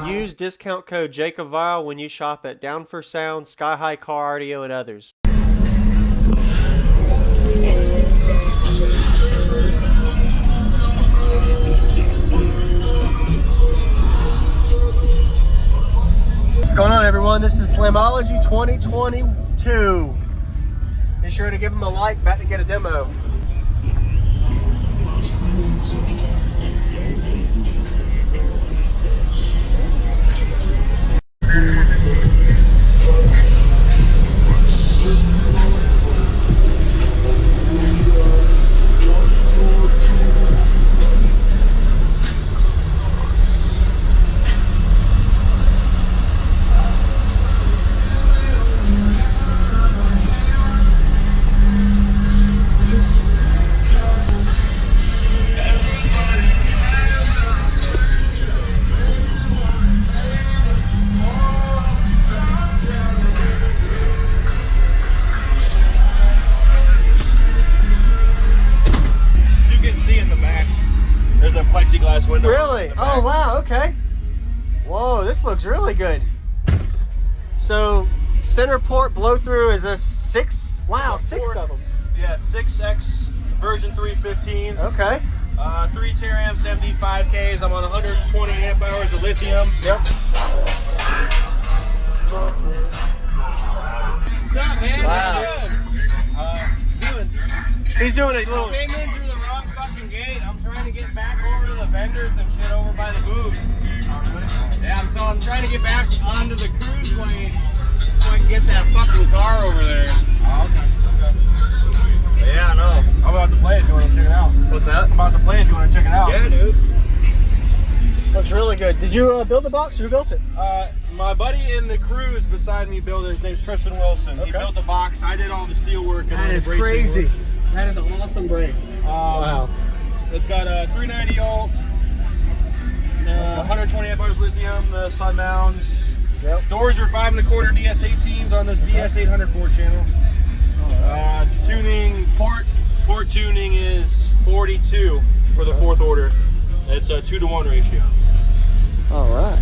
Use discount code JACOBVILE when you shop at Down for Sound, Sky High Car Audio, and others. What's going on, everyone? This is Slamology 2022. Be sure to give them a like, about to get a demo. Plexiglass window. Really? Oh wow, okay. Whoa, this looks really good. So center port blow through is a 6. Wow, 6 of them. Yeah, 6X version 315s. Okay. 3 TRM 75Ks. I'm on 120 amp hours of lithium. Yep. What's up, man? Wow. How you doing? He's doing a little. Came in through the wrong fucking gate. I'm trying to get back over to the vendors and shit over by the booth. Yeah, so I'm trying to get back onto the cruise lane so I can get that fucking car over there. Oh, okay. Yeah, I know. I'm about to play it. Do you want to check it out? What's that? I'm about to play it. Do you want to check it out? Yeah, dude. Looks really good. Did you build the box? Who built it? My buddy in the cruise beside me built it. His name's Tristan Wilson. Okay. He built the box. I did all the steel work. And That all is the bracing crazy. work. That is an awesome brace. Wow. It's got a 390 volt, 120 amp hours lithium, the side mounts. Yep. Doors are 5 1/4 DS18s on this DS804 channel. Tuning, port tuning is 42 for the 4th order. It's a 2-to-1 ratio. All right.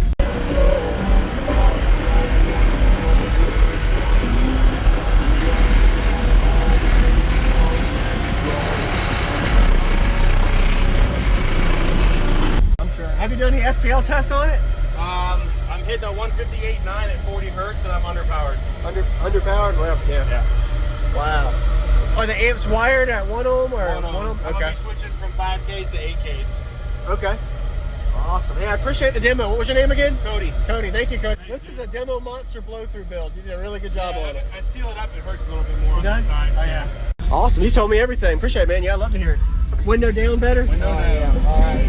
Have you done any SPL tests on it? I'm hitting a 158.9 at 40 hertz and I'm underpowered. Underpowered? Well, yeah. Yeah. Wow. Are the amps wired at 1 ohm or 1 ohm. I'm Okay. gonna be switching from 5Ks to 8Ks. Okay. Awesome. Hey, I appreciate the demo. What was your name again? Cody. Cody. Thank you, Cody. This is a demo monster blow-through build. You did a really good job on it. I seal it up. It hurts a little bit more on does? the side. Oh, yeah. Awesome. You told me everything. Appreciate it, man. Yeah, I love to hear it. Window down better? Window down. Yeah. All right.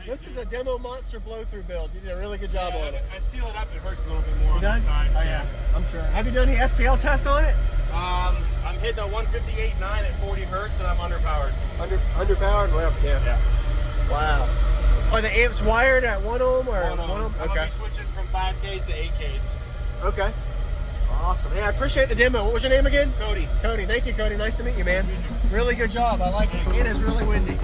This is a demo monster blow-through build. You did a really good job on it. I seal it up. It hurts a little bit more on It the does? side. Oh, yeah. I'm sure. Have you done any SPL tests on it? I'm hitting a 158.9 at 40 hertz, and I'm underpowered. Underpowered? Well, yeah. Yeah. Wow. Are the amps wired at 1 ohm or 1 ohm? I'm gonna be switching from 5Ks to 8Ks. Okay. Awesome. Hey, I appreciate the demo. What was your name again? Cody. Cody. Thank you, Cody. Nice to meet you, man. Really good job. I like it. It is really windy.